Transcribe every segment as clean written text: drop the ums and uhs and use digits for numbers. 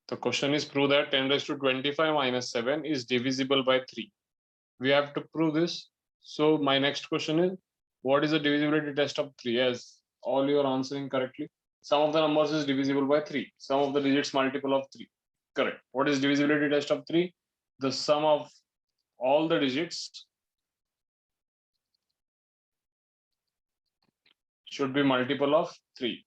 The question is prove that 10 raised to 25 minus 7 is divisible by 3. We have to prove this. So my next question is, what is the divisibility test of 3? Yes, all you are answering correctly. Sum of the numbers is divisible by 3. Sum of the digits multiple of 3. Correct. What is divisibility test of 3? The sum of all the digits should be multiple of 3.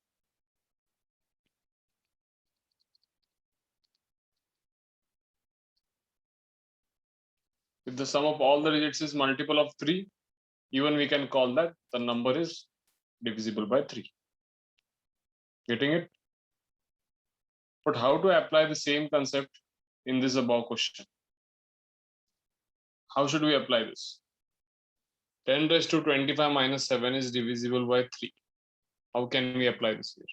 If the sum of all the digits is multiple of 3, even we can call that the number is divisible by 3. Getting it? But how to apply the same concept in this above question? How should we apply this? 10 raised to 25 minus 7 is divisible by 3. How can we apply this here?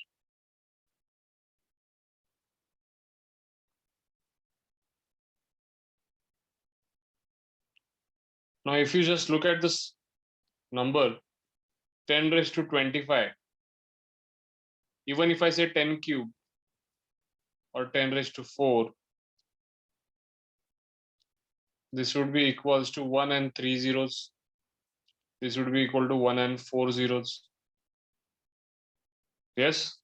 Now, if you just look at this number, 10 raised to 25, even if I say 10 cube or 10 raised to 4, this would be equals to 1 and 3 zeros. This would be equal to 1 and 4 zeros. Yes?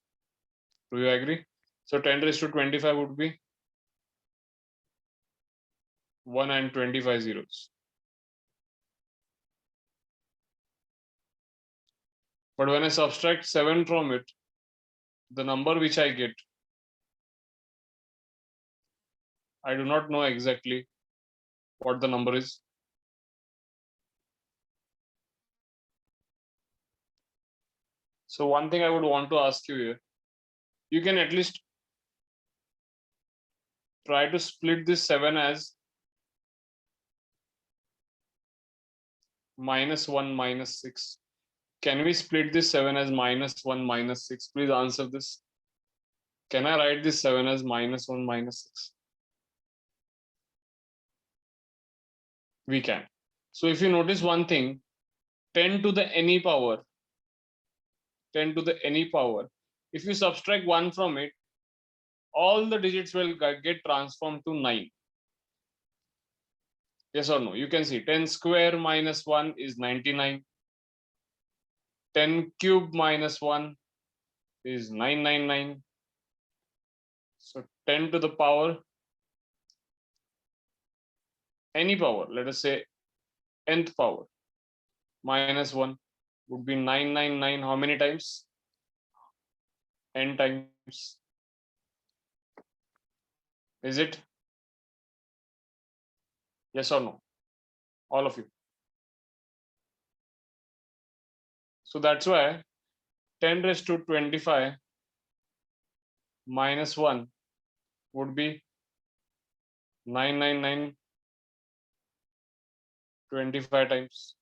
Do you agree? So 10 raised to 25 would be 1 and 25 zeros. But when I subtract 7 from it, the number which I get, I do not know exactly what the number is. So one thing I would want to ask you here, you can at least try to split this 7 as -1 -6. Can we split this 7 as -1 -6? Please answer this. Can I write this 7 as -1 -6? We can. So if you notice one thing, 10 to the any power, 10 to the any power, if you subtract 1 from it, all the digits will get transformed to 9. Yes or no? You can see 10 square minus 1 is 99. 10 cube minus 1 is 999. So 10 to the power, any power, let us say nth power, minus 1 would be 999. How many times? N times. Is it? Yes or no? All of you. So that's why 10 raised to 25 minus 1 would be 999 25 times.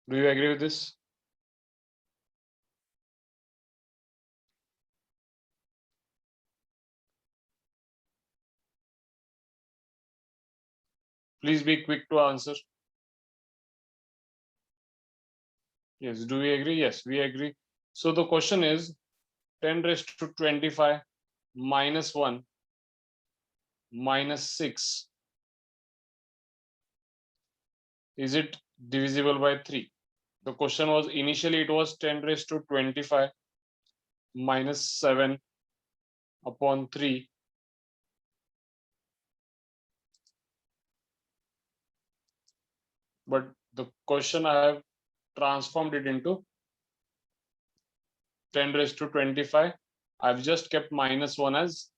Do you agree with this? Please be quick to answer. Yes, do we agree? Yes, we agree. So the question is 10 raised to 25 minus 1 minus 6. Is it divisible by 3? The question was initially it was 10 raised to 25 minus 7 upon 3. But the question I have transformed it into 10 raised to 25. I've just kept minus 1 as,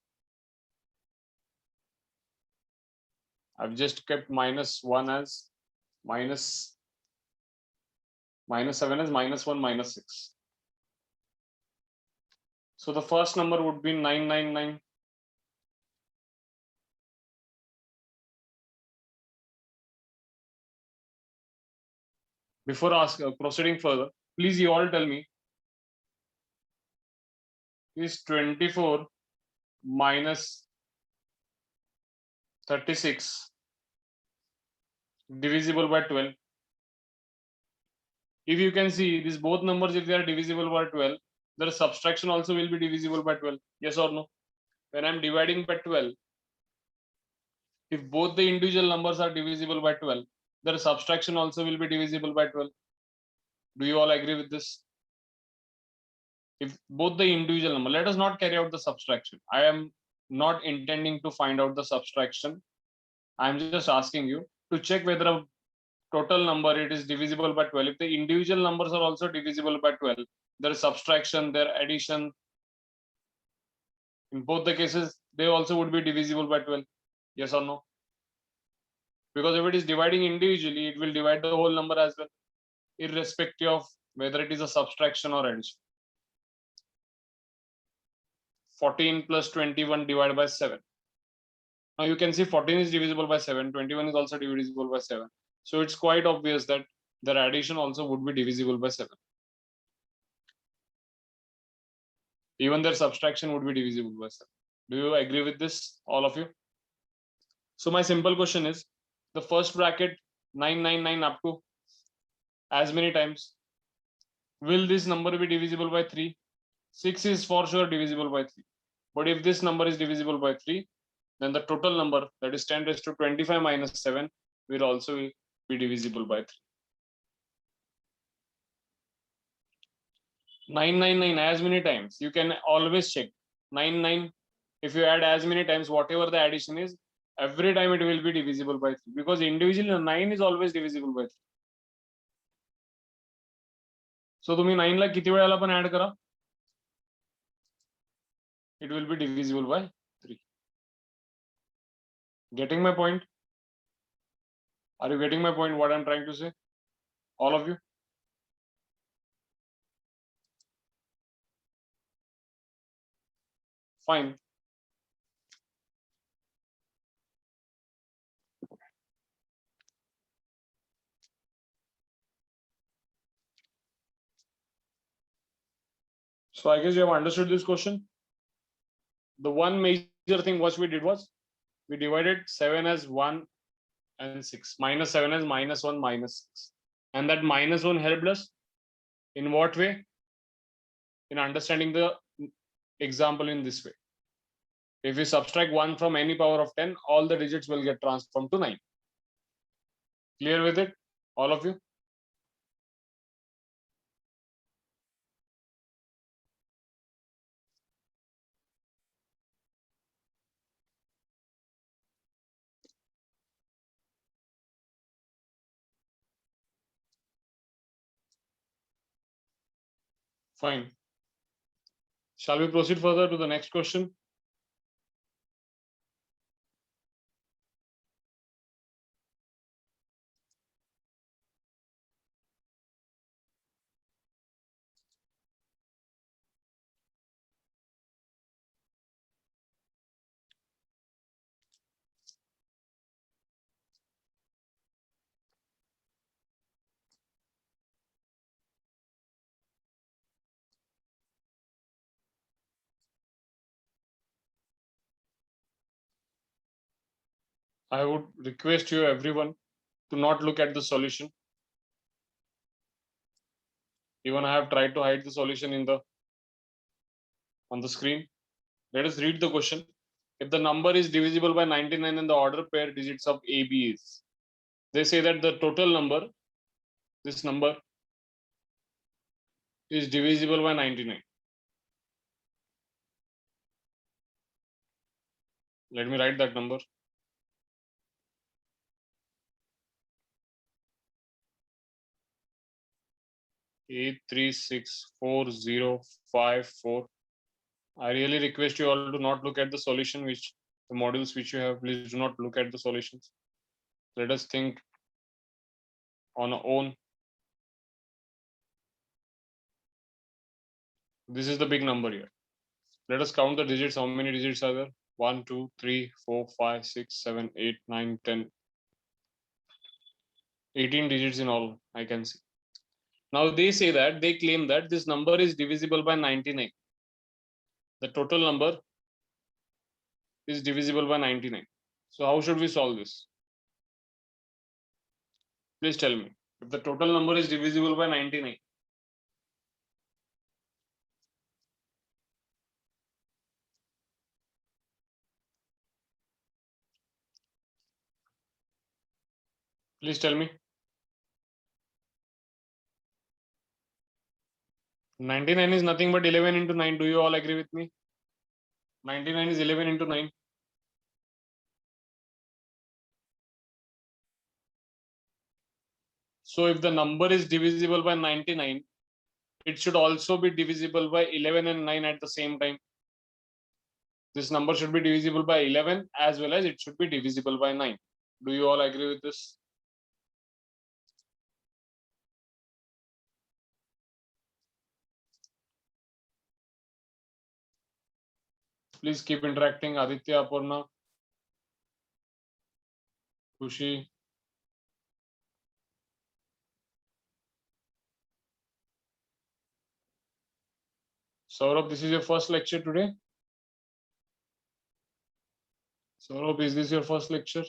I've just kept minus 1 as minus 7 as -1 -6. So the first number would be 999. Before proceeding further, please you all tell me, is 24 minus 36 divisible by 12? If you can see these both numbers, if they are divisible by 12, their subtraction also will be divisible by 12. Yes or no? when I'm dividing by 12, if both the individual numbers are divisible by 12, their subtraction also will be divisible by 12. Do you all agree with this? If both the individual number, let us not carry out the subtraction. I am not intending to find out the subtraction. I am just asking you to check whether a total number it is divisible by 12. If the individual numbers are also divisible by 12, their subtraction, their addition, in both the cases, they also would be divisible by 12. Yes or no? Because if it is dividing individually, it will divide the whole number as well, irrespective of whether it is a subtraction or addition. 14 plus 21 divided by 7. Now you can see 14 is divisible by 7, 21 is also divisible by 7. So it's quite obvious that their addition also would be divisible by 7. Even their subtraction would be divisible by 7. Do you agree with this, all of you? So my simple question is, the first bracket 999 up to as many times, will this number be divisible by 3? 6 is for sure divisible by 3. But if this number is divisible by 3, then the total number, that is 10 raised to 25 minus 7, will also be divisible by 3. 999 as many times, you can always check. 99, if you add as many times, whatever the addition is, every time it will be divisible by 3, because individually 9 is always divisible by 3. So तुम्ही 9 ला किती वेळेला पण add करा, it will be divisible by 3. Getting my point? Are you getting my point, what I'm trying to say? All of you? Fine. So I guess you have understood this question. The one major thing what we did was, we divided 7 as 1 and 6, minus 7 as minus 1 minus 6. And that minus 1 helped us in what way? In understanding the example in this way. If you subtract 1 from any power of 10, all the digits will get transformed to 9. Clear with it, all of you? Fine. Shall we proceed further to the next question? I would request you everyone to not look at the solution. Even I have tried to hide the solution on the screen. Let us read the question. If the number is divisible by 99 and the order pair digits of AB is, they say that the total number, this number, is divisible by 99. Let me write that number. 8364054. I really request you all to not look at the solution, which the modules which you have, please do not look at the solutions. Let us think on our own. This is the big number here. Let us count the digits. How many digits are there? 1, 2, 3, 4, 5, 6, 7, 8, 9, 10. 18 digits in all, I can see. Now they say that, they claim that this number is divisible by 99. The total number is divisible by 99. So how should we solve this? Please tell me. If the total number is divisible by 99, Please tell me. 99 is nothing but 11 into 9. Do you all agree with me? 99 is 11 into 9. So if the number is divisible by 99, it should also be divisible by 11 and 9 at the same time. This number should be divisible by 11 as well as it should be divisible by 9. Do you all agree with this? Please keep interacting. Aditya, Apurna, Kushi. Saurabh, this is your first lecture today? Saurabh, is this your first lecture?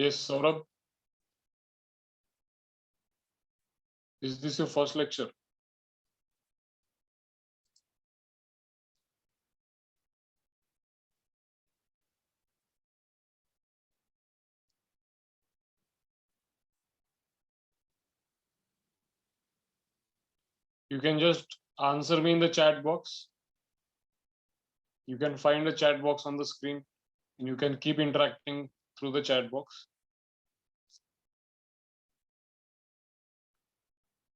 Yes, Saurabh. Is this your first lecture? You can just answer me in the chat box. You can find the chat box on the screen and you can keep interacting through the chat box.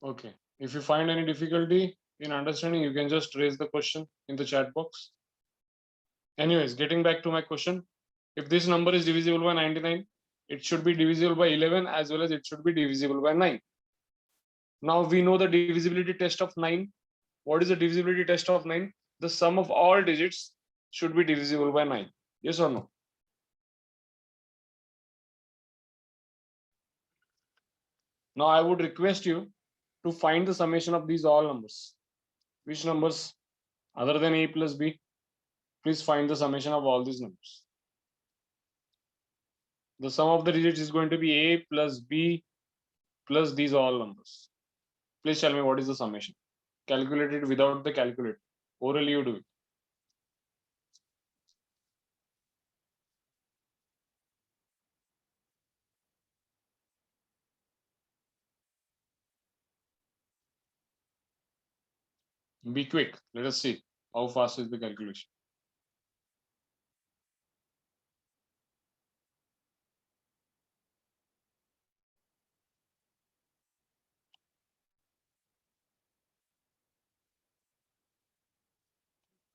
Okay. If you find any difficulty in understanding, you can just raise the question in the chat box. Anyways, getting back to my question, if this number is divisible by 99, it should be divisible by 11 as well as it should be divisible by 9. Now we know the divisibility test of 9. What is the divisibility test of 9? The sum of all digits should be divisible by 9. Yes or no? Now I would request you to find the summation of these all numbers. Which numbers other than a plus b? Please find the summation of all these numbers. The sum of the digits is going to be a plus b plus these all numbers. Please tell me what is the summation. Calculate it without the calculator. Orally you do it. Be quick. Let us see how fast is the calculation.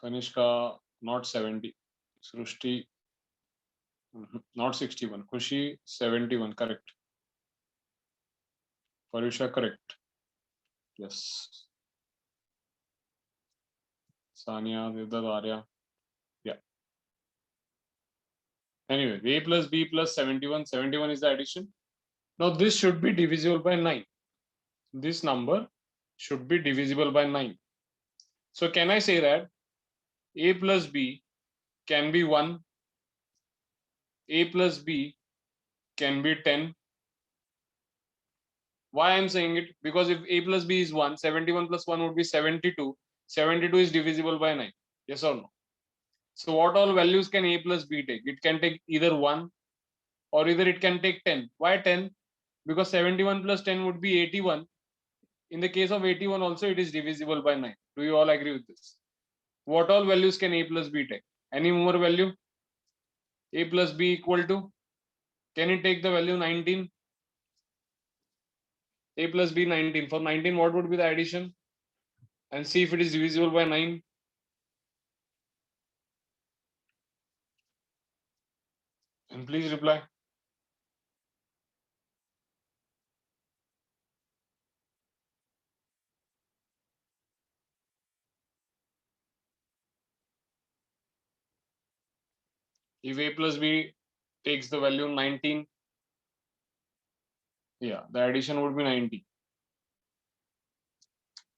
Kanishka, not 70. Srushti, not 61. Kushi, 71. Correct. Parusha, correct. Yes. Sania, Devdat, Arya. Yeah. Anyway, a plus b plus 71. 71 is the addition. Now this should be divisible by 9. This number should be divisible by 9. So can I say that a plus b can be 1, a plus b can be 10. Why I'm saying it? Because if a plus b is 1, 71 plus 1 would be 72. 72 is divisible by 9. Yes or no? So what all values can a plus b take? It can take either 1 or either it can take 10. Why 10? Because 71 plus 10 would be 81. In the case of 81 also, it is divisible by 9. Do you all agree with this? What all values can a plus b take? Any more value? A plus b equal to? Can it take the value 19? A plus b 19. For 19, what would be the addition? And see if it is divisible by 9. And please reply. If a plus b takes the value 19, yeah, the addition would be 90.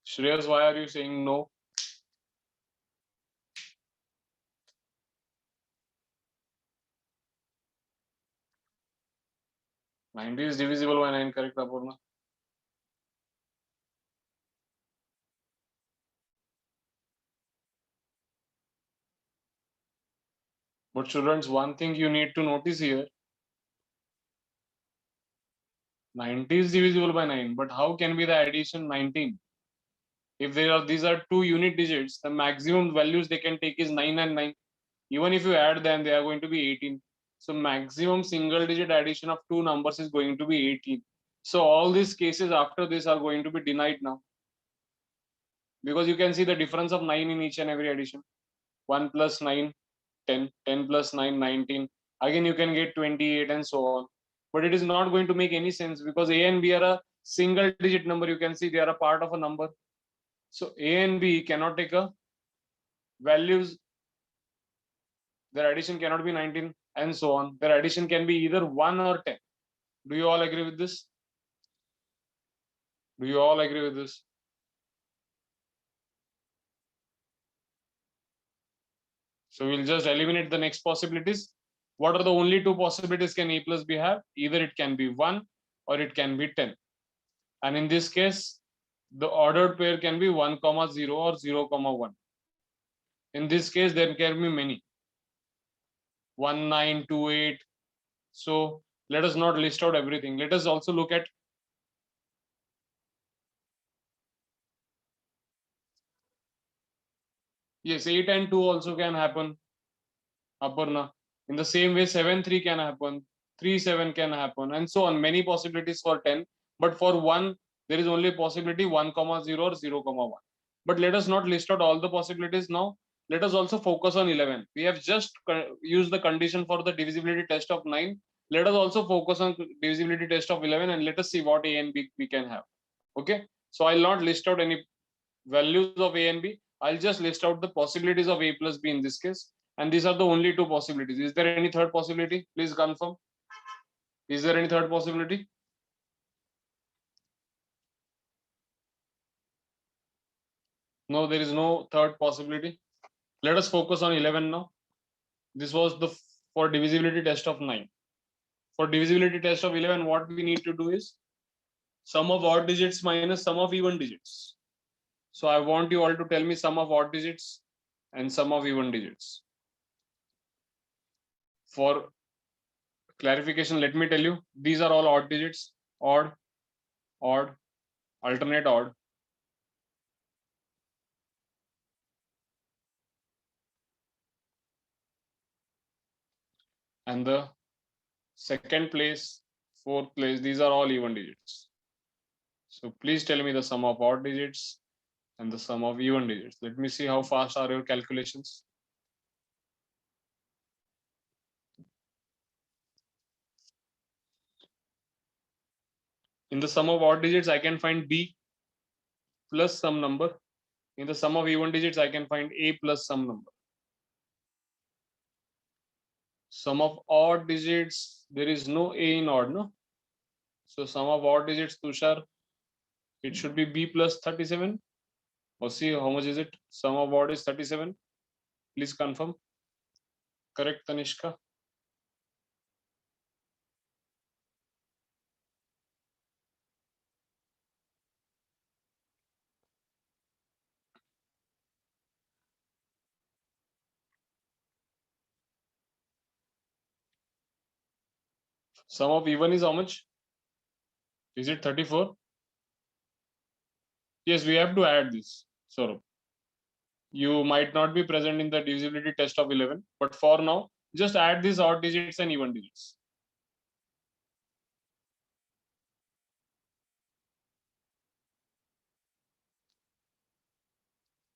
Shreyas, why are you saying no? 90 is divisible by 9, correct, Apurna? But students, one thing you need to notice here, 90 is divisible by 9, but how can be the addition 19? If these are two unit digits, the maximum values they can take is 9 and 9. Even if you add them, they are going to be 18. So maximum single digit addition of two numbers is going to be 18. So all these cases after this are going to be denied now, because you can see the difference of 9 in each and every addition. 1 plus 9, 10, 10 plus 9, 19. Again, you can get 28 and so on. But it is not going to make any sense because A and B are a single digit number. You can see they are a part of a number. So A and B cannot take a values. Their addition cannot be 19 and so on. Their addition can be either 1 or 10. Do you all agree with this? Do you all agree with this? So we'll just eliminate the next possibilities. What are the only two possibilities can A plus B have? Either it can be 1 or it can be 10. And in this case, the ordered pair can be 1, 0 or 0, 1. In this case, there can be many. 1, 9, 2, 8. So let us not list out everything. Let us also look at yes, 8 and 2 also can happen. Aparna. In the same way, 7, 3 can happen. 3, 7 can happen, and so on. Many possibilities for 10. But for 1, there is only possibility 1, 0 or 0, 1. But let us not list out all the possibilities now. Let us also focus on 11. We have just used the condition for the divisibility test of 9. Let us also focus on divisibility test of 11 and let us see what A and B we can have. Okay. So I'll not list out any values of A and B. I'll just list out the possibilities of A plus B in this case. And these are the only two possibilities. Is there any third possibility? Please confirm. Is there any third possibility? No, there is no third possibility. Let us focus on 11 now. This was the for divisibility test of 9. For divisibility test of 11, what we need to do is sum of odd digits minus sum of even digits. So I want you all to tell me sum of odd digits and sum of even digits. For clarification, let me tell you, these are all odd digits, odd, odd, alternate odd. And the second place, fourth place, these are all even digits. So please tell me the sum of odd digits and the sum of even digits. Let me see how fast are your calculations. In the sum of odd digits, I can find B plus some number. In the sum of even digits, I can find A plus some number. Sum of odd digits, there is no A in odd, no? So sum of odd digits, Tushar, it should be B plus 37. Or see, how much is it? Sum of odd is 37. Please confirm. Correct, Tanishka? Sum of even is how much? Is it 34? Yes, we have to add this. So you might not be present in the divisibility test of 11, but for now, just add these odd digits and even digits.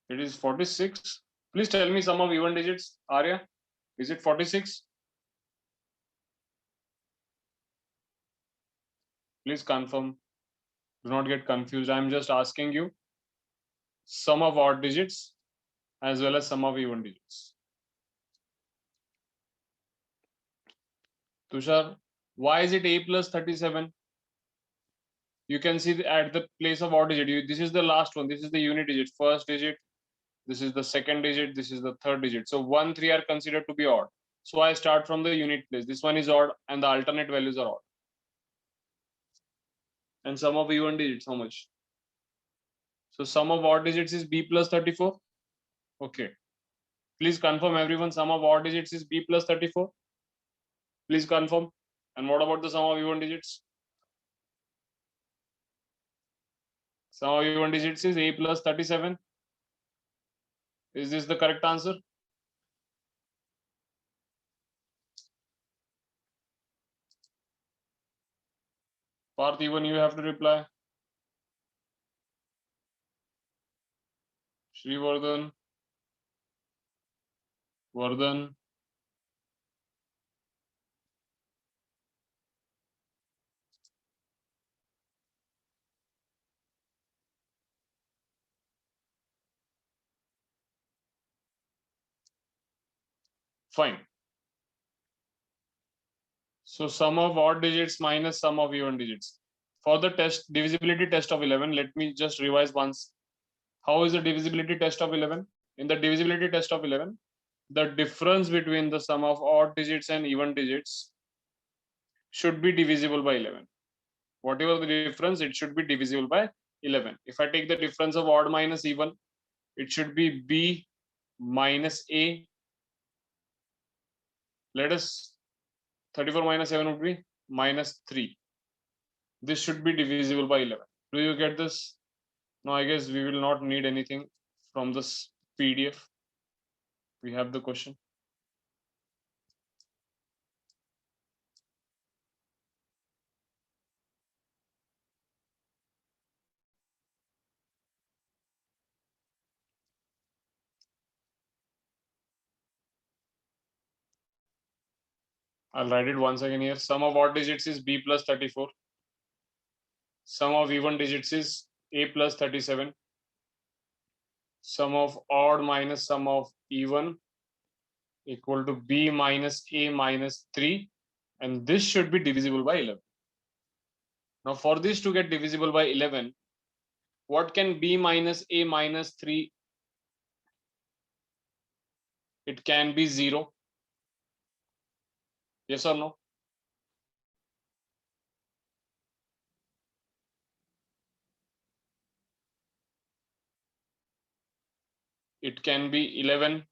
It is 46. Please tell me sum of even digits, Arya. Is it 46? Please confirm. Do not get confused. I'm just asking you sum of odd digits as well as sum of even digits. Tushar, why is it A plus 37? You can see at the place of odd digit. This is the last one. This is the unit digit. First digit. This is the second digit. This is the third digit. So 1, 3 are considered to be odd. So I start from the unit place. This one is odd and the alternate values are odd. And sum of even digits, how much? So sum of odd digits is b plus 34. Okay. Please confirm everyone, sum of odd digits is b plus 34. Please confirm. And what about the sum of even digits? Sum of even digits is a plus 37. Is this the correct answer? Parth, even you have to reply. Srivardhan, Vardhan. Fine. So sum of odd digits minus sum of even digits. For the test, divisibility test of 11, let me just revise once. How is the divisibility test of 11? In the divisibility test of 11, the difference between the sum of odd digits and even digits should be divisible by 11. Whatever the difference, it should be divisible by 11. If I take the difference of odd minus even, it should be b minus a. Let us 34 minus 7 would be minus 3. This should be divisible by 11. Do you get this? Now, I guess we will not need anything from this PDF. We have the question. I'll write it once again here. Sum of odd digits is b plus 34. Sum of even digits is a plus 37. Sum of odd minus sum of even equal to b minus a minus 3. And this should be divisible by 11. Now, for this to get divisible by 11, what can b minus a minus 3? It can be 0. Yes or no? It can be 11.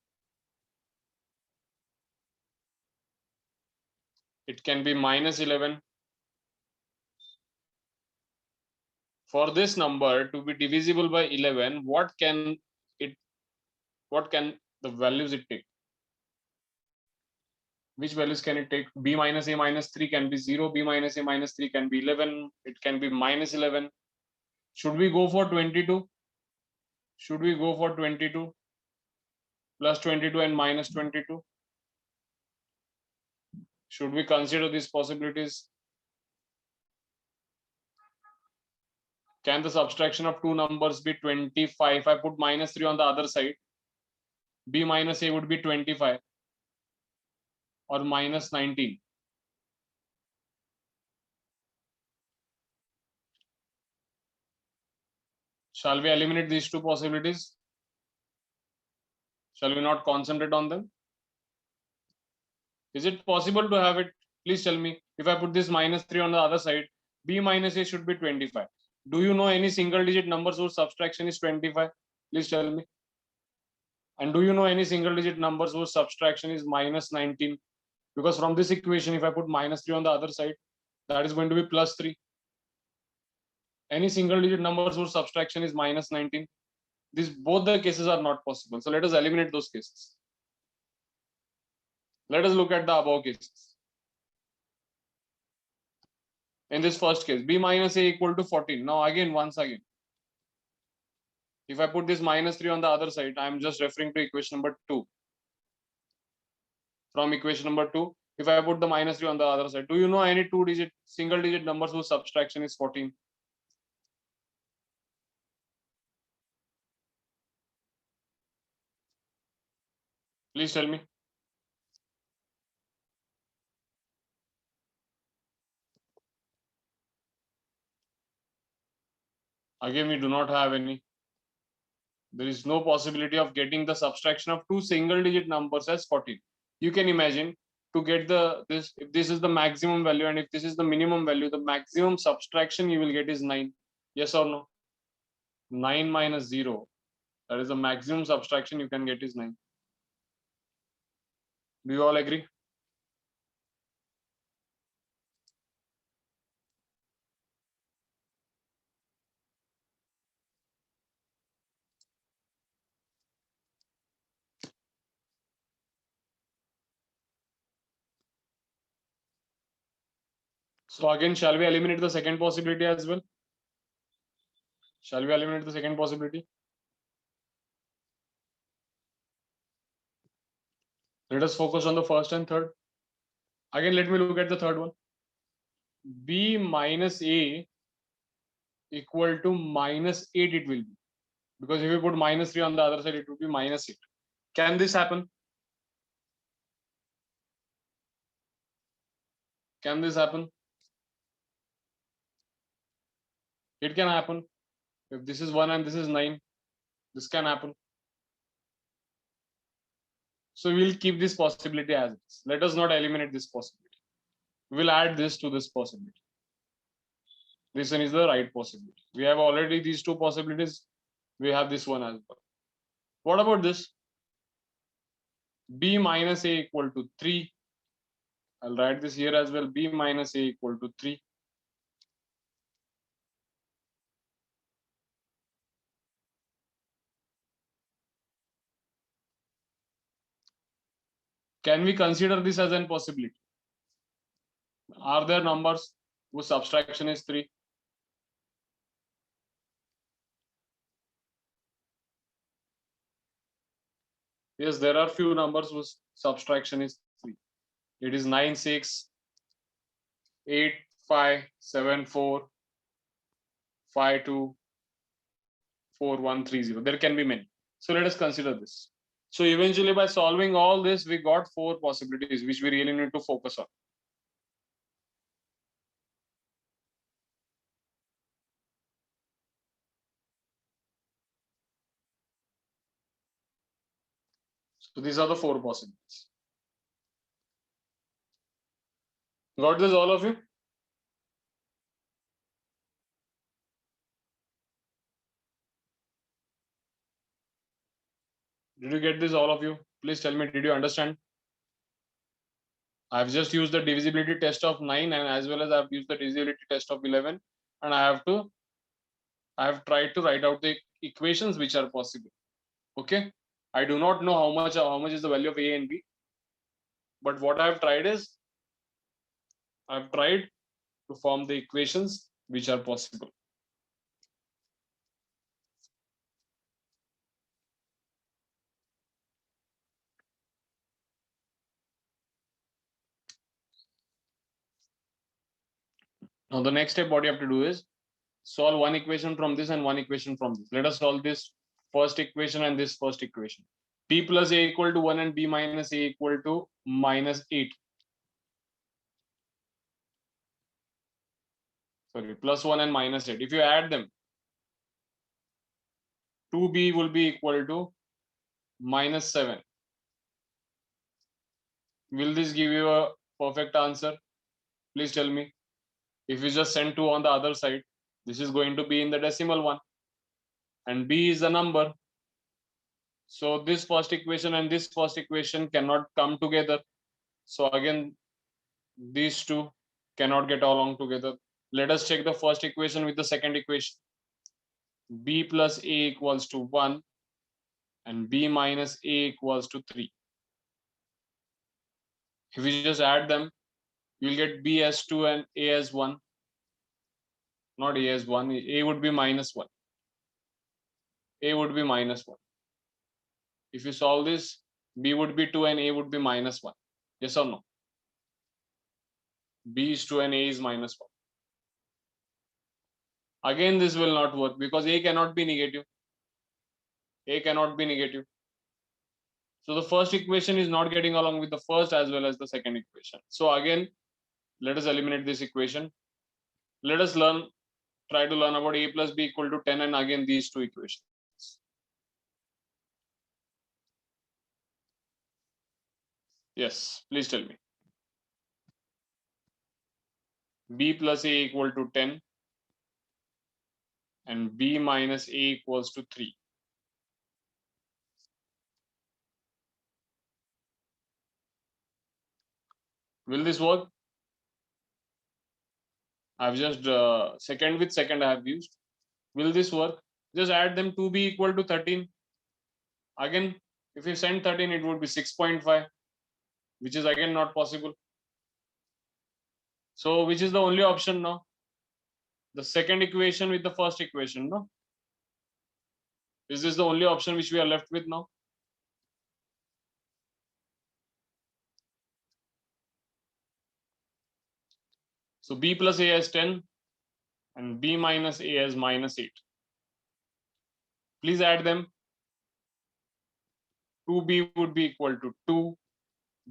It can be minus 11. For this number to be divisible by 11, what can the values it take? Which values can it take? B minus a minus 3 can be 0. B minus a minus 3 can be 11. It can be minus 11. Should we go for 22? Should we go for 22 plus 22 and minus 22? Should we consider these possibilities? Can the subtraction of two numbers be 25? If I put minus 3 on the other side, b minus a would be 25 or minus 19. Shall we eliminate these two possibilities? Shall we not concentrate on them? Is it possible to have it? Please tell me. If I put this minus 3 on the other side, b minus a should be 25. Do you know any single digit numbers whose subtraction is 25? Please tell me. And do you know any single digit numbers whose subtraction is minus 19? Because from this equation, if I put minus 3 on the other side, that is going to be plus 3. Any single digit numbers whose subtraction is minus 19? Both the cases are not possible. So let us eliminate those cases. Let us look at the above cases. In this first case, b minus a equal to 14. Now again, once again, if I put this minus 3 on the other side, I am just referring to equation number 2. From equation number 2, if I put the minus 3 on the other side, do you know any single digit numbers whose subtraction is 14? Please tell me. Again, we do not have any. There is no possibility of getting the subtraction of two single digit numbers as 14. You can imagine to get this, if this is the maximum value and if this is the minimum value, the maximum subtraction you will get is 9. Yes or no? 9 minus 0, that is the maximum subtraction you can get is 9. Do you all agree? So again, shall we eliminate the second possibility as well? Shall we eliminate the second possibility? Let us focus on the first and third. Again, let me look at the third one. B minus A equal to minus 8 it will be. Because if you put minus 3 on the other side, it would be minus 8. Can this happen? Can this happen? It can happen. If this is 1 and this is 9, this can happen. So we'll keep this possibility as it is. Let us not eliminate this possibility. We'll add this to this possibility. This one is the right possibility. We have already these two possibilities. We have this one as well. What about this? B minus A equal to 3. I'll write this here as well. B minus A equal to 3. Can we consider this as an possibility? Are there numbers whose subtraction is 3? Yes, there are few numbers whose subtraction is 3. It is 9, 6, 8, 5, 7, 4, 5, 2, 4, 1, 3, 0. There can be many. So let us consider this. So eventually by solving all this, we got 4 possibilities, which we really need to focus on. So these are the 4 possibilities. Got this, all of you? Did you get this, all of you? Please tell me, did you understand? I've just used the divisibility test of 9 and as well as I've used the divisibility test of 11, and I have tried to write out the equations which are possible. Okay, I do not know how much is the value of A and B, but what I've tried is I've tried to form the equations which are possible. Now the next step what you have to do is solve one equation from this and one equation from this. Let us solve this first equation and this first equation. B plus A equal to 1 and B minus A equal to minus 8. Sorry, plus 1 and minus 8. If you add them, 2B will be equal to minus 7. Will this give you a perfect answer? Please tell me. If you just send 2 on the other side, this is going to be in the decimal one. And B is a number. So this first equation and this first equation cannot come together. So again, these two cannot get along together. Let us check the first equation with the second equation. B plus A equals to 1 and B minus A equals to 3. If you just add them, you'll get B as 2 and A as 1. Not A as 1, A would be minus 1. A would be minus 1. If you solve this, B would be 2 and A would be minus 1. Yes or no? B is 2 and A is minus 1. Again, this will not work because A cannot be negative. A cannot be negative. So the first equation is not getting along with the first as well as the second equation. So again, let us eliminate this equation. Let us try to learn about A plus B equal to 10 and again these two equations. Yes, please tell me. B plus A equal to 10 and B minus A equals to 3. Will this work? I've just second with second I have used. Will this work? Just add them. 2B equal to 13. Again, if you send 13, it would be 6.5, which is again not possible. So which is the only option now? The second equation with the first equation, no? Is this the only option which we are left with now? So B plus A has 10 and B minus A has minus 8. Please add them. 2B would be equal to 2,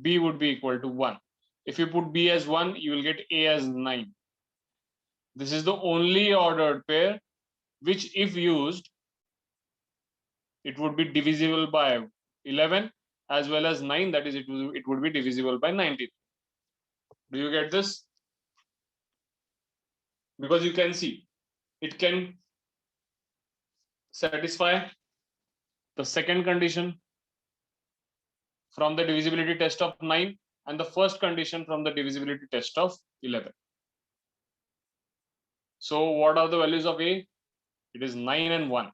B would be equal to 1. If you put B as 1, you will get A as 9. This is the only ordered pair which, if used, it would be divisible by 11 as well as 9. That is, it would be divisible by 19. Do you get this? Because you can see it can satisfy the second condition from the divisibility test of 9 and the first condition from the divisibility test of 11. So what are the values of A? It is 9 and 1.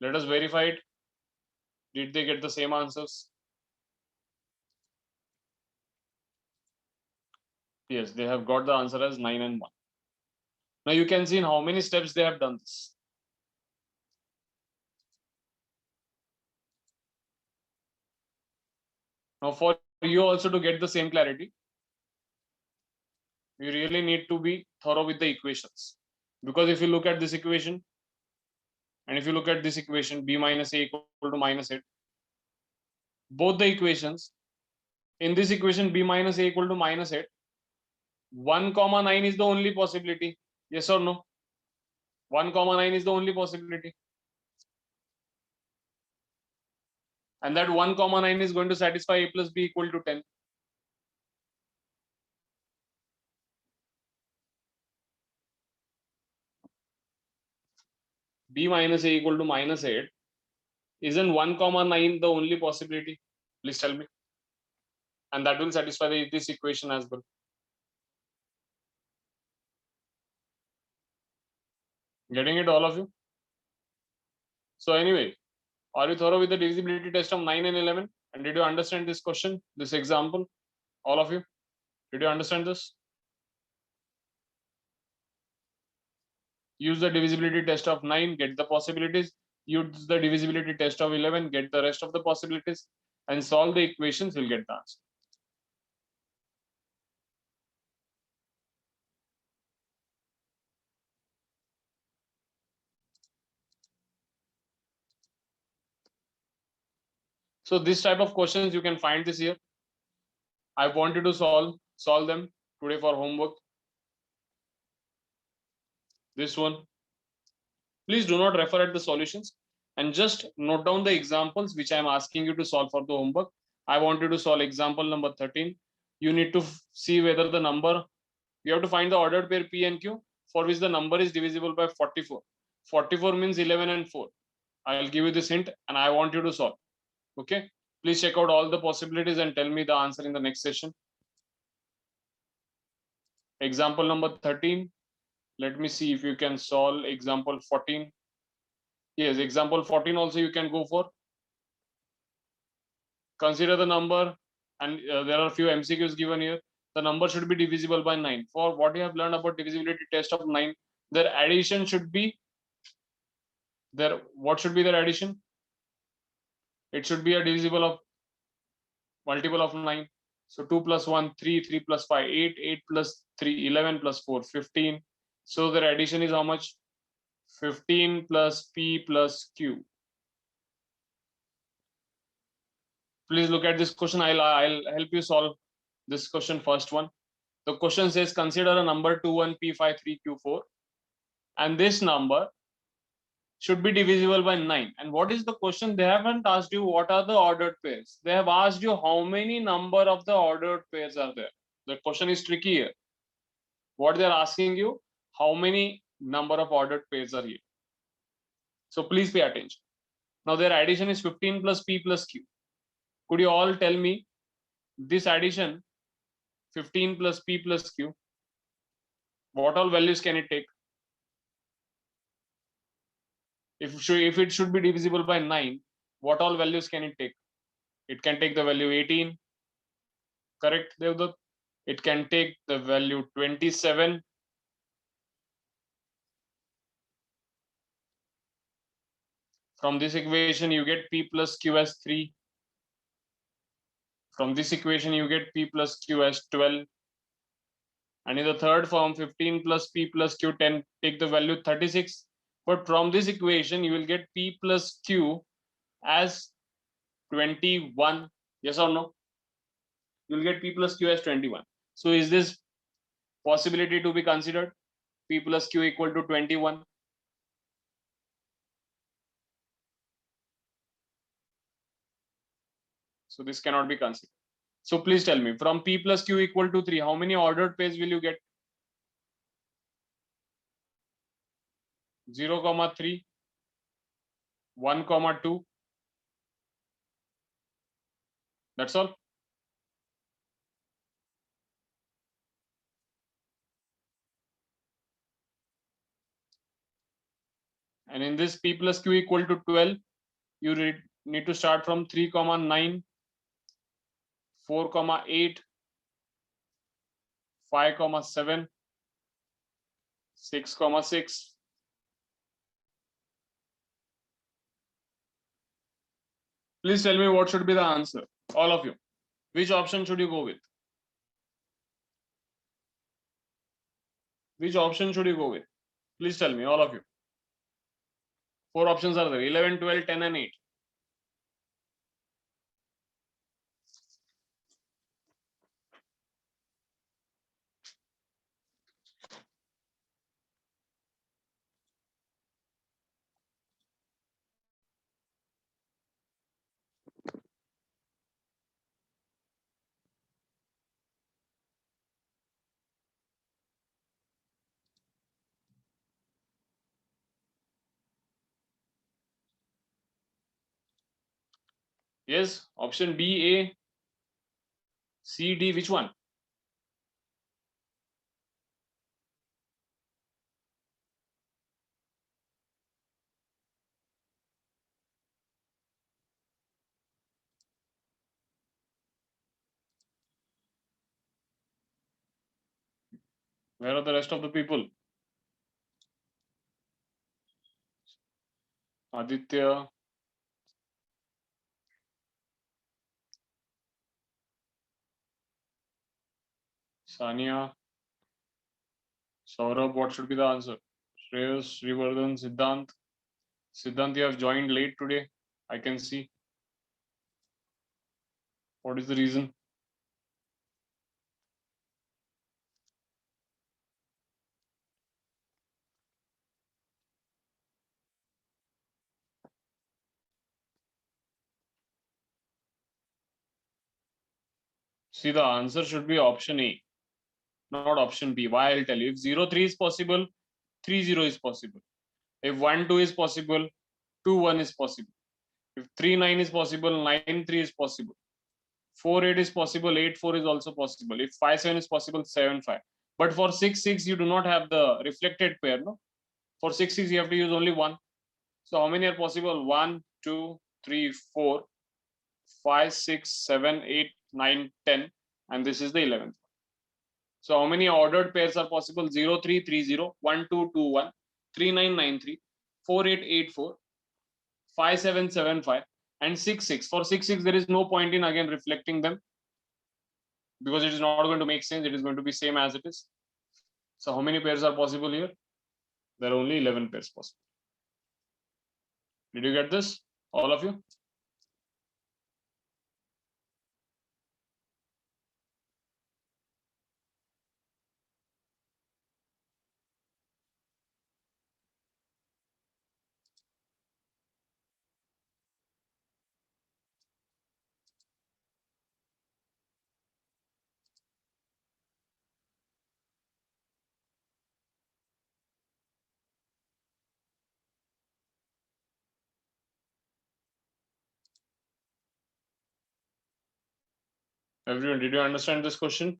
Let us verify it. Did they get the same answers? Yes, they have got the answer as 9 and 1. Now you can see in how many steps they have done this. Now for you also to get the same clarity, you really need to be thorough with the equations. Because if you look at this equation, and if you look at this equation, B minus A equal to minus 8, both the equations, in this equation, B minus A equal to minus 8, 1 comma 9 is the only possibility. Yes or no? 1 comma 9 is the only possibility. And that 1 comma 9 is going to satisfy A plus B equal to 10. B minus A equal to minus 8. Isn't 1 comma 9 the only possibility? Please tell me. And that will satisfy this equation as well. Getting it, all of you? So anyway, are you thorough with the divisibility test of 9 and 11? And did you understand this question, this example? All of you? Did you understand this? Use the divisibility test of 9, get the possibilities. Use the divisibility test of 11, get the rest of the possibilities. And solve the equations, you'll get the answer. So this type of questions, you can find this here. I want you to solve them today for homework. This one. Please do not refer at the solutions and just note down the examples which I am asking you to solve for the homework. I want you to solve example number 13. You need to see whether the number, you have to find the ordered pair P and Q for which the number is divisible by 44. 44 means 11 and 4. I will give you this hint and I want you to solve. Okay. Please check out all the possibilities and tell me the answer in the next session. Example number 13. Let me see if you can solve example 14. Yes, example 14 also you can go for. Consider the number, and there are a few MCQs given here. The number should be divisible by 9. For what you have learned about divisibility test of 9, their addition should be there. What should be their addition? It should be a divisible of multiple of 9. So 2 plus 1, 3, 3 plus 5, 8, 8 plus 3, 11 plus 4, 15. So their addition is how much? 15 plus P plus Q. Please look at this question. I'll help you solve this question. First one. The question says consider a number 2, 1, P5, 3, Q4. And this number should be divisible by 9. And what is the question? They haven't asked you what are the ordered pairs. They have asked you how many number of the ordered pairs are there. The question is tricky here. What they are asking you, how many number of ordered pairs are here. So please pay attention. Now their addition is 15 plus P plus Q. Could you all tell me this addition 15 plus P plus Q, what all values can it take? If it should be divisible by 9, what all values can it take? It can take the value 18, correct, Devdutt? It can take the value 27. From this equation, you get P plus Q as 3. From this equation, you get P plus Q as 12. And in the third form, 15 plus P plus Q 10, take the value 36. But from this equation, you will get P plus Q as 21. Yes or no? You'll get P plus Q as 21. So is this possibility to be considered? P plus Q equal to 21. So this cannot be considered. So please tell me, from P plus Q equal to 3, how many ordered pairs will you get? 0, 3, 1, 2. That's all. And in this P plus Q equal to 12, you need to start from 3, 9, 4, 8, 5, 7, 6, 6. Please tell me what should be the answer, all of you. Which option should you go with? Which option should you go with? Please tell me, all of you. 4 options are there: 11, 12, 10, and 8. Yes, option B, A, C, D, which one? Where are the rest of the people? Aditya, Sania, Saurabh, what should be the answer? Shreyas, Srivardhan, Siddhant. Siddhant, you have joined late today, I can see. What is the reason? See, the answer should be option A, not option B. Why? I'll tell you. If 0, 3 is possible, 3, 0 is possible. If 1, 2 is possible, 2, 1 is possible. If 3, 9 is possible, 9, 3 is possible. 4, 8 is possible, 8, 4 is also possible. If 5, 7 is possible, 7, 5. But for 6, 6, you do not have the reflected pair, no? For 6, 6, you have to use only 1. So how many are possible? 1, 2, 3, 4, 5, 6, 7, 8, 9, 10. And this is the 11th. So how many ordered pairs are possible? 0, 3, 3, 0, 1, 2, 2, 1, 3, 9, 9, 3, 4, 8, 8, 4, 5, 7, 7, 5, and 6, 6. For 6, 6, there is no point in again reflecting them because it is not going to make sense. It is going to be same as it is. So how many pairs are possible here? There are only 11 pairs possible. Did you get this, all of you? Everyone, did you understand this question?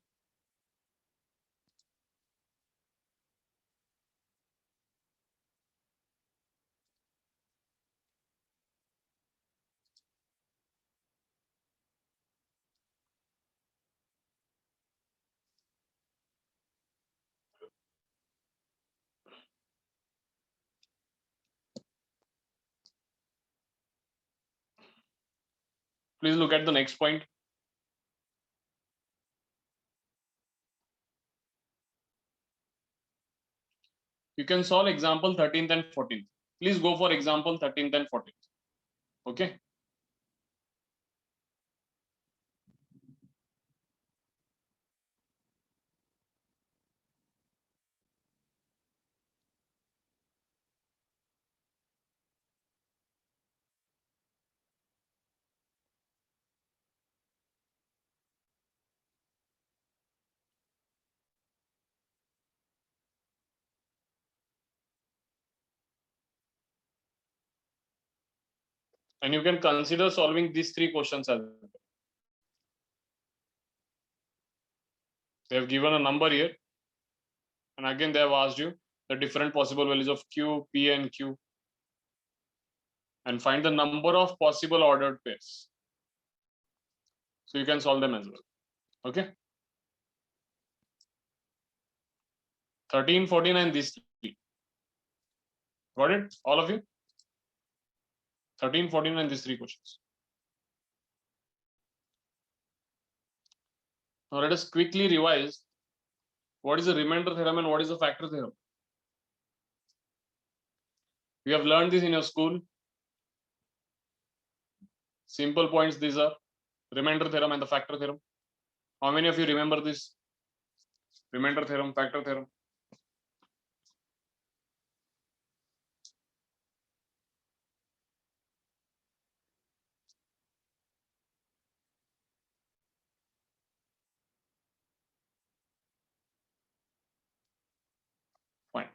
Please look at the next point. You can solve example 13th and 14th. Please go for example 13th and 14th. Okay. And you can consider solving these three questions as well. They have given a number here. And again, they have asked you the different possible values of Q, P, and Q. And find the number of possible ordered pairs. So you can solve them as well. Okay. 13, 14, and these three. Got it? All of you? 13, 14, and these three questions. Now let us quickly revise what is the remainder theorem and what is the factor theorem. You have learned this in your school. Simple points these are: remainder theorem and the factor theorem. How many of you remember this? Remainder theorem, factor theorem. Fine.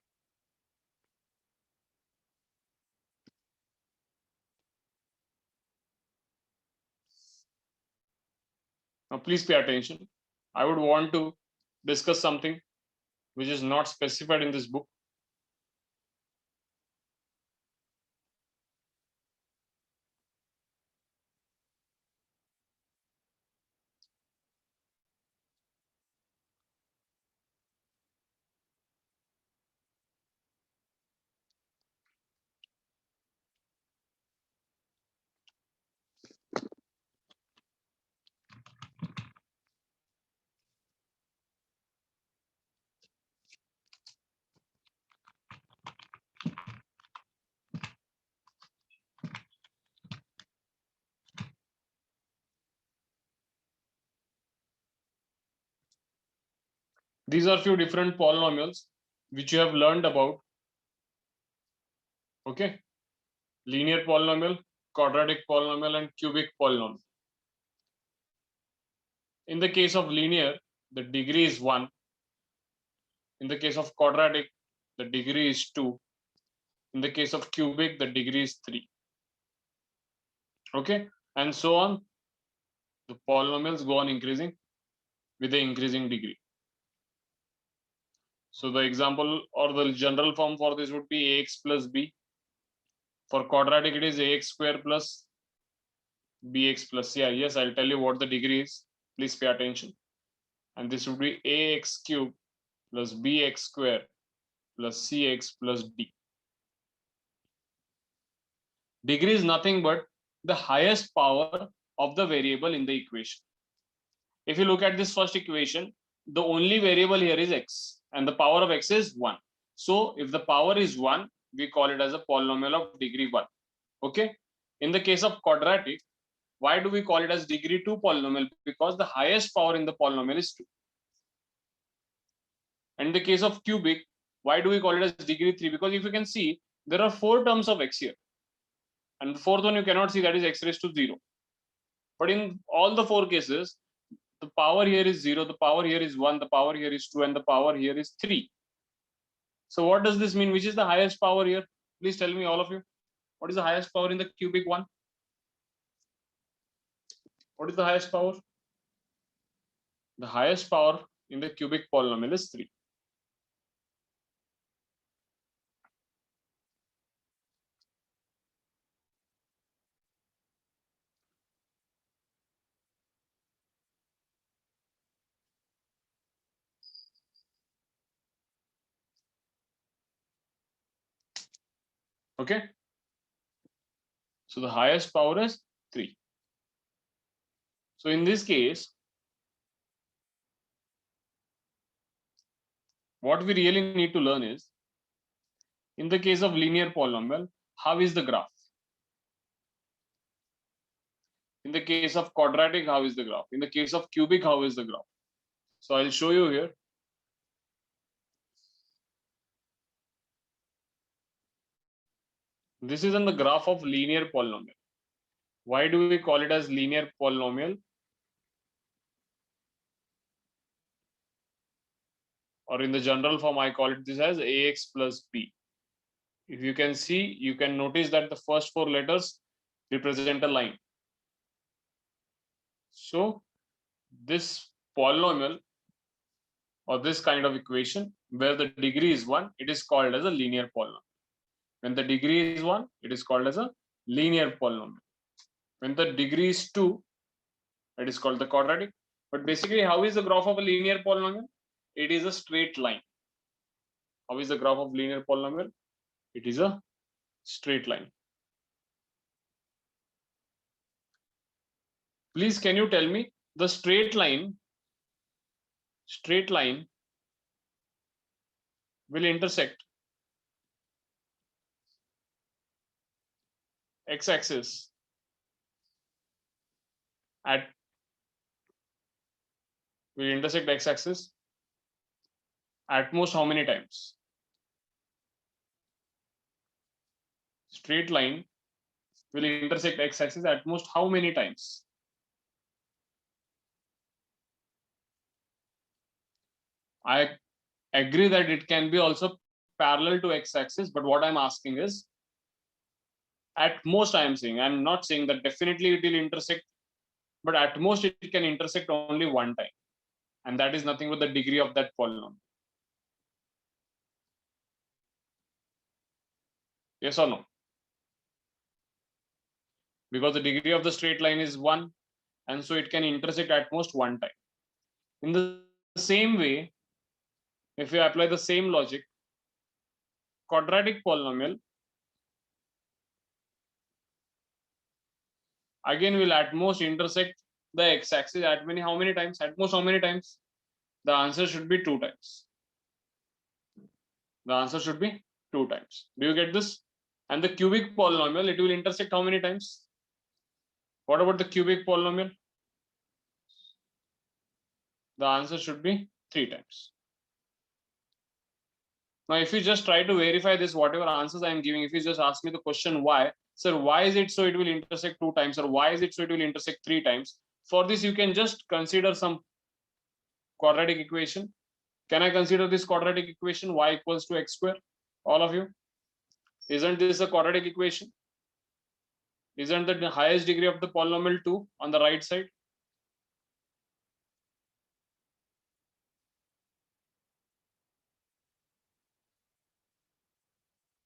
Now please pay attention. I would want to discuss something which is not specified in this book. These are few different polynomials which you have learned about. Okay. Linear polynomial, quadratic polynomial, and cubic polynomial. In the case of linear, the degree is 1. In the case of quadratic, the degree is 2. In the case of cubic, the degree is 3. Okay, and so on. The polynomials go on increasing with the increasing degree. So the example or the general form for this would be ax plus b. For quadratic, it is ax square plus bx plus c. Yes, I'll tell you what the degree is. Please pay attention. And this would be ax cube plus bx square plus cx plus d. Degree is nothing but the highest power of the variable in the equation. If you look at this first equation, the only variable here is x and the power of x is 1. So if the power is 1, we call it as a polynomial of degree 1. Okay. In the case of quadratic, why do we call it as degree 2 polynomial? Because the highest power in the polynomial is 2. And in the case of cubic, why do we call it as degree 3? Because if you can see, there are 4 terms of x here. And the fourth one you cannot see, that is x raised to 0. But in all the 4 cases, the power here is 0, the power here is 1, the power here is 2, and the power here is 3. So what does this mean? Which is the highest power here? Please tell me, all of you. What is the highest power in the cubic one? What is the highest power? The highest power in the cubic polynomial is 3. Okay. So the highest power is 3. So in this case, what we really need to learn is, in the case of linear polynomial, how is the graph? In the case of quadratic, how is the graph? In the case of cubic, how is the graph? So I'll show you here. This is on the graph of linear polynomial. Why do we call it as linear polynomial? Or in the general form, I call it this as ax plus b. If you can see, you can notice that the first 4 letters represent a line. So this polynomial or this kind of equation where the degree is 1, it is called as a linear polynomial. When the degree is 1, it is called as a linear polynomial. When the degree is 2, it is called the quadratic. But basically, how is the graph of a linear polynomial? It is a straight line. How is the graph of linear polynomial? It is a straight line. Please, can you tell me the straight line will intersect x-axis at most how many times? Straight line will intersect x-axis at most how many times? I agree that it can be also parallel to x-axis, but what I'm asking is, at most I am saying, I'm not saying that definitely it will intersect, but at most it can intersect only one time. And that is nothing but the degree of that polynomial. Yes or no? Because the degree of the straight line is 1, and so it can intersect at most one time. In the same way, if you apply the same logic, quadratic polynomial again will at most intersect the x-axis at how many times? At most how many times? The answer should be 2 times. The answer should be 2 times. Do you get this? And the cubic polynomial, it will intersect how many times? What about the cubic polynomial? The answer should be 3 times. Now, if you just try to verify this, whatever answers I am giving, if you just ask me the question why, sir, why is it so it will intersect 2 times, or why is it so it will intersect 3 times? For this, you can just consider some quadratic equation. Can I consider this quadratic equation y equals to x square? All of you? Isn't this a quadratic equation? Isn't the highest degree of the polynomial 2 on the right side?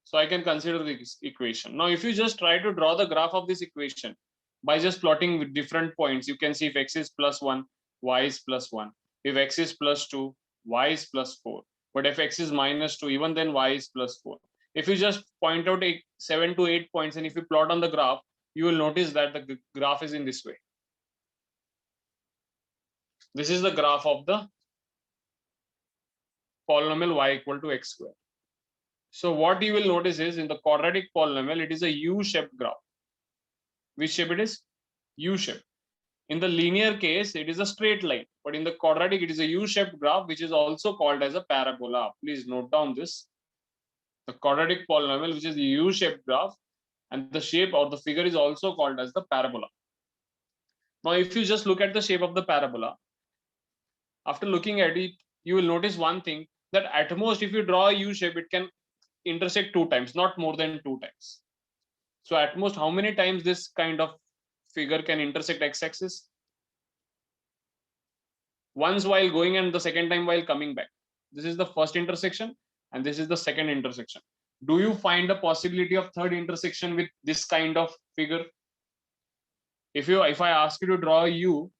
So I can consider this equation. Now, if you just try to draw the graph of this equation by just plotting with different points, you can see if x is plus 1, y is plus 1. If x is plus 2, y is plus 4. But if x is minus 2, even then y is plus 4. If you just point out 7 to 8 points, and if you plot on the graph, you will notice that the graph is in this way. This is the graph of the polynomial y equal to x square. So what you will notice is, in the quadratic polynomial, it is a U-shaped graph. Which shape it is? U-shape. In the linear case, it is a straight line, but in the quadratic, it is a U-shaped graph, which is also called as a parabola. Please note down this. The quadratic polynomial, which is a U-shaped graph, and the shape or the figure is also called as the parabola. Now, if you just look at the shape of the parabola, after looking at it, you will notice one thing, that at most, if you draw a U-shape, it can intersect 2 times, not more than 2 times. So at most, how many times this kind of figure can intersect x-axis? once while going and the second time while coming back. This is the first intersection and this is the second intersection. Do you find the possibility of third intersection with this kind of figure? If I ask you to draw a U,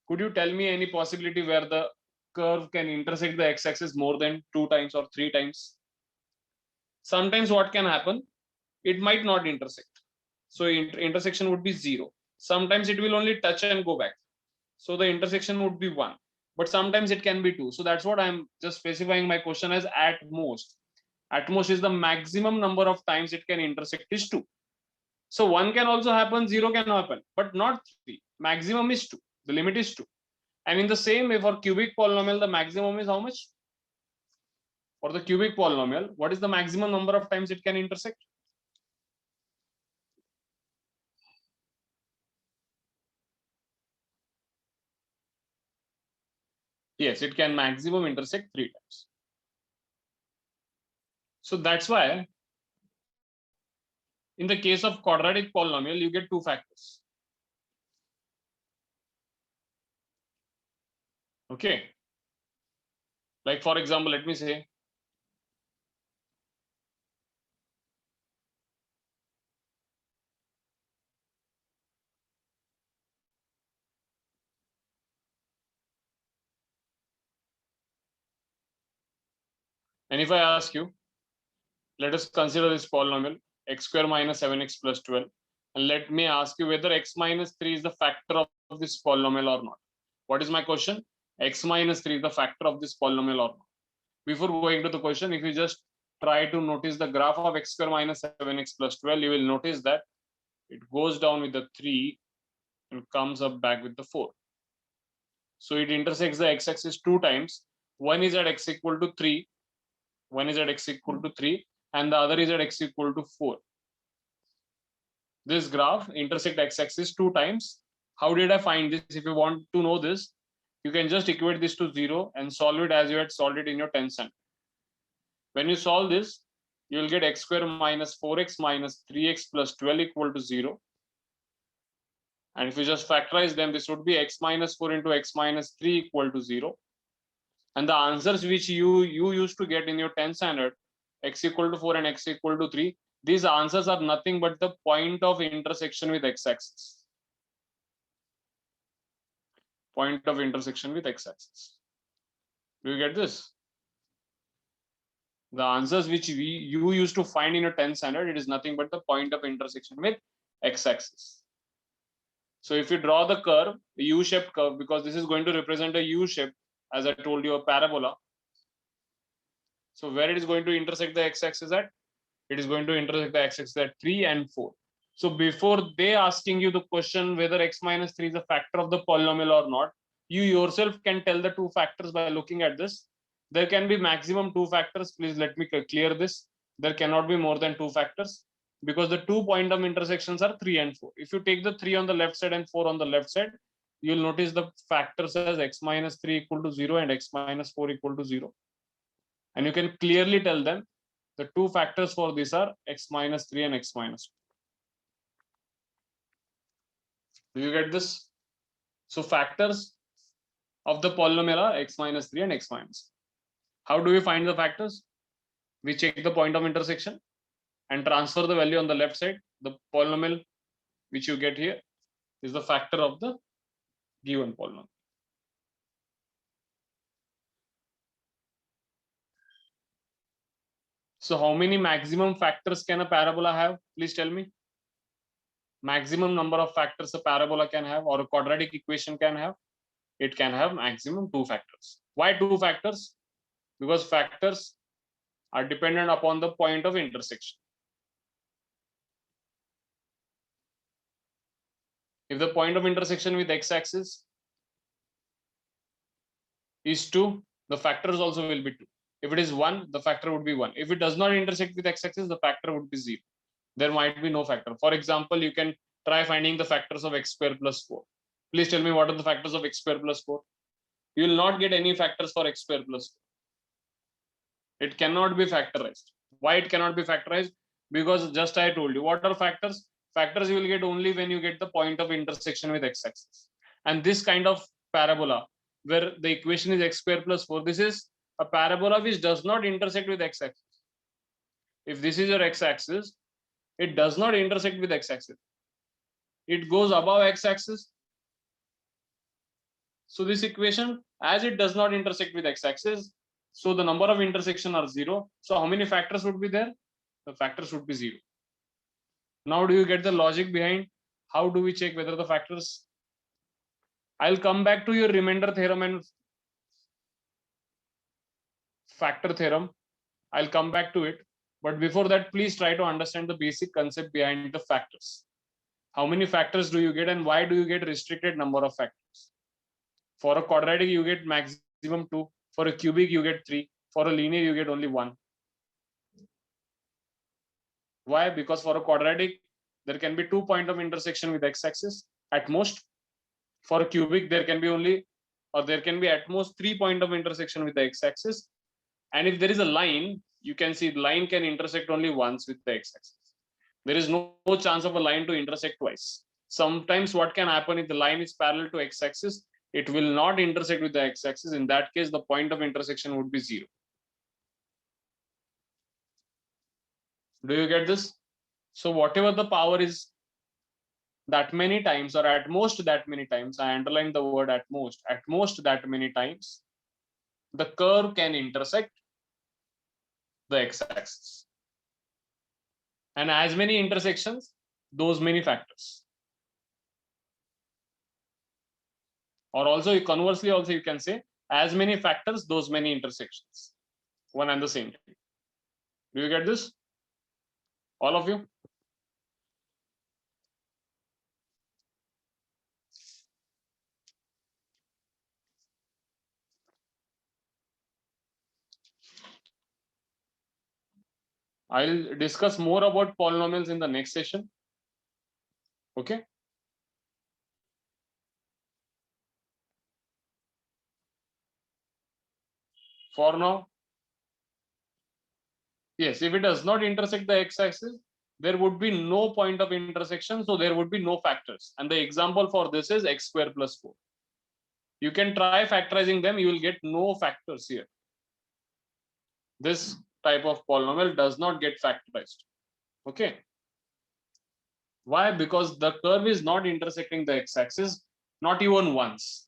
could you tell me any possibility where the curve can intersect the x-axis more than 2 times or 3 times? Sometimes what can happen, it might not intersect, so intersection would be 0. Sometimes it will only touch and go back, so the intersection would be 1, but sometimes it can be 2. So that's what I'm just specifying my question as at most. At most is the maximum number of times it can intersect is 2. So 1 can also happen, 0 can happen, but not 3. Maximum is 2. The limit is 2. And in the same way, for cubic polynomial, the maximum is how much? For the cubic polynomial, what is the maximum number of times it can intersect? Yes, it can maximum intersect 3 times. So that's why in the case of quadratic polynomial, you get 2 factors. Okay. Like for example, let me say and if I ask you, let us consider this polynomial x square minus 7x plus 12, and let me ask you whether x minus 3 is the factor of this polynomial or not. What is my question? X minus 3 is the factor of this polynomial or not. Before going to the question, if you just try to notice the graph of x square minus 7x plus 12, you will notice that it goes down with the 3 and comes up back with the 4. So it intersects the x-axis 2 times. One is at x equal to 3, one is at x equal to 3, and the other is at x equal to 4. This graph intersect x-axis 2 times. How did I find this? If you want to know this, you can just equate this to 0 and solve it as you had solved it in your 10th standard. When you solve this, you will get x square minus 4x minus 3x plus 12 equal to 0. And if you just factorize them, this would be x minus 4 into x minus 3 equal to 0. And the answers which you used to get in your 10th standard, x equal to 4 and x equal to 3, these answers are nothing but the point of intersection with x-axis. Point of intersection with x-axis. Do you get this? The answers which you used to find in your 10th standard, it is nothing but the point of intersection with x-axis. So if you draw the curve, the U-shaped curve, because this is going to represent a U-shape, as I told you, a parabola. So where it is going to intersect the x-axis at? It is going to intersect the x-axis at 3 and 4. So before they asking you the question whether x minus 3 is a factor of the polynomial or not, you yourself can tell the 2 factors by looking at this. There can be maximum 2 factors. Please let me clear this. There cannot be more than 2 factors because the 2 point of intersections are 3 and 4. If you take the 3 on the left side and 4 on the left side, you'll notice the factors as x minus 3 equal to 0 and x minus 4 equal to 0. And you can clearly tell them the 2 factors for this are x minus 3 and x minus 2. Do you get this? So factors of the polynomial are x minus 3 and x minus 2. How do we find the factors? We check the point of intersection and transfer the value on the left side. The polynomial which you get here is the factor of the given polynomial. So how many maximum factors can a parabola have? Please tell me. Maximum number of factors a parabola can have or a quadratic equation can have? It can have maximum 2 factors. Why 2 factors? Because factors are dependent upon the point of intersection. If the point of intersection with x-axis is 2, the factors also will be 2. If it is 1, the factor would be 1. If it does not intersect with x-axis, the factor would be 0. There might be no factor. For example, you can try finding the factors of x square plus 4. Please tell me what are the factors of x square plus 4? You will not get any factors for x square plus 4. It cannot be factorized. Why it cannot be factorized? Because just I told you, what are factors? Factors you will get only when you get the point of intersection with x-axis. And this kind of parabola, where the equation is x square plus 4. This is a parabola which does not intersect with x-axis. If this is your x-axis, it does not intersect with x-axis. It goes above x-axis. So this equation, as it does not intersect with x-axis, so the number of intersection are 0. So how many factors would be there? The factors would be 0. Now do you get the logic behind how do we check whether the factors? I'll come back to your remainder theorem and factor theorem. I'll come back to it. But before that, please try to understand the basic concept behind the factors. How many factors do you get and why do you get restricted number of factors? For a quadratic, you get maximum 2. For a cubic, you get 3. For a linear, you get only 1. Why? Because for a quadratic, there can be 2 points of intersection with x-axis at most. For a cubic, there can be only, or there can be at most 3 points of intersection with the x-axis. And if there is a line, you can see the line can intersect only once with the x-axis. There is no chance of a line to intersect twice. Sometimes what can happen if the line is parallel to x-axis, it will not intersect with the x-axis. In that case, the point of intersection would be 0. Do you get this? So whatever the power is that many times, or at most that many times, I underline the word at most that many times, the curve can intersect the x-axis. And as many intersections, those many factors. Or also conversely, also you can say as many factors, those many intersections. One and the same thing. Do you get this? All of you? I'll discuss more about polynomials in the next session. Okay. For now, yes, if it does not intersect the x-axis, there would be no point of intersection, so there would be no factors. And the example for this is x square plus 4. You can try factorizing them, you will get no factors here. This type of polynomial does not get factorized. Okay. Why? Because the curve is not intersecting the x-axis, not even once.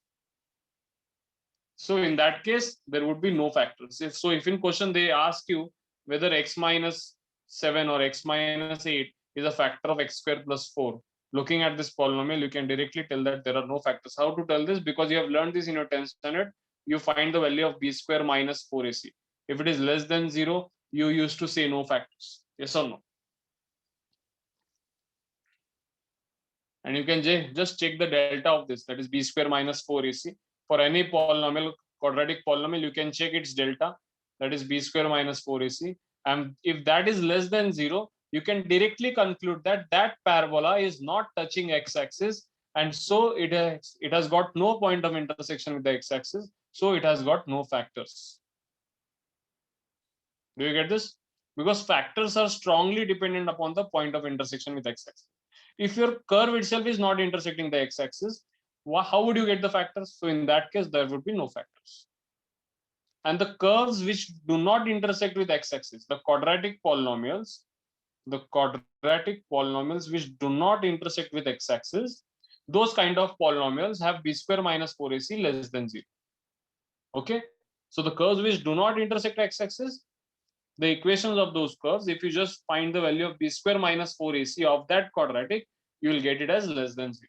So in that case, there would be no factors. If in question they ask you whether x minus 7 or x minus 8 is a factor of x square plus 4, looking at this polynomial, you can directly tell that there are no factors. How to tell this? Because you have learned this in your 10th standard. You find the value of b square minus 4ac. If it is less than 0, you used to say no factors. Yes or no? And you can just check the delta of this, that is b square minus 4ac. For any polynomial, quadratic polynomial, you can check its delta, that is b square minus 4ac. And if that is less than 0, you can directly conclude that that parabola is not touching x-axis, and so it has got no point of intersection with the x-axis, so it has got no factors. Do you get this? Because factors are strongly dependent upon the point of intersection with x-axis. If your curve itself is not intersecting the x-axis, how would you get the factors? So in that case, there would be no factors. And the curves which do not intersect with x-axis, the quadratic polynomials which do not intersect with x-axis, those kind of polynomials have b square minus 4ac less than 0. Okay. So the curves which do not intersect x-axis, the equations of those curves, if you just find the value of b square minus 4ac of that quadratic, you will get it as less than 0.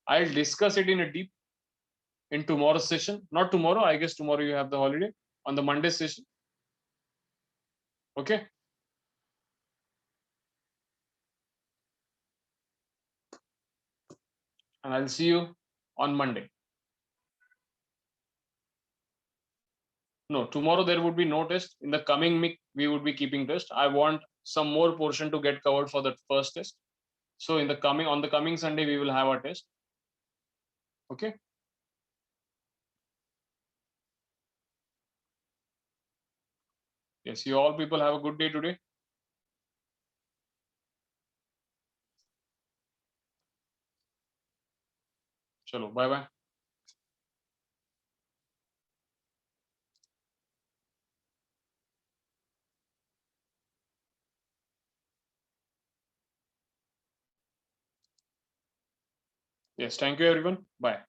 I'll discuss it in a deep in tomorrow's session. Not tomorrow, I guess tomorrow you have the holiday, on the Monday session. Okay. And I'll see you on Monday. No, tomorrow there would be no test. In the coming week, we would be keeping test. I want some more portion to get covered for the first test. So on the coming Sunday, we will have a test. Okay. Yes, you all people have a good day today. Chalo, bye bye. Yes, thank you everyone. Bye.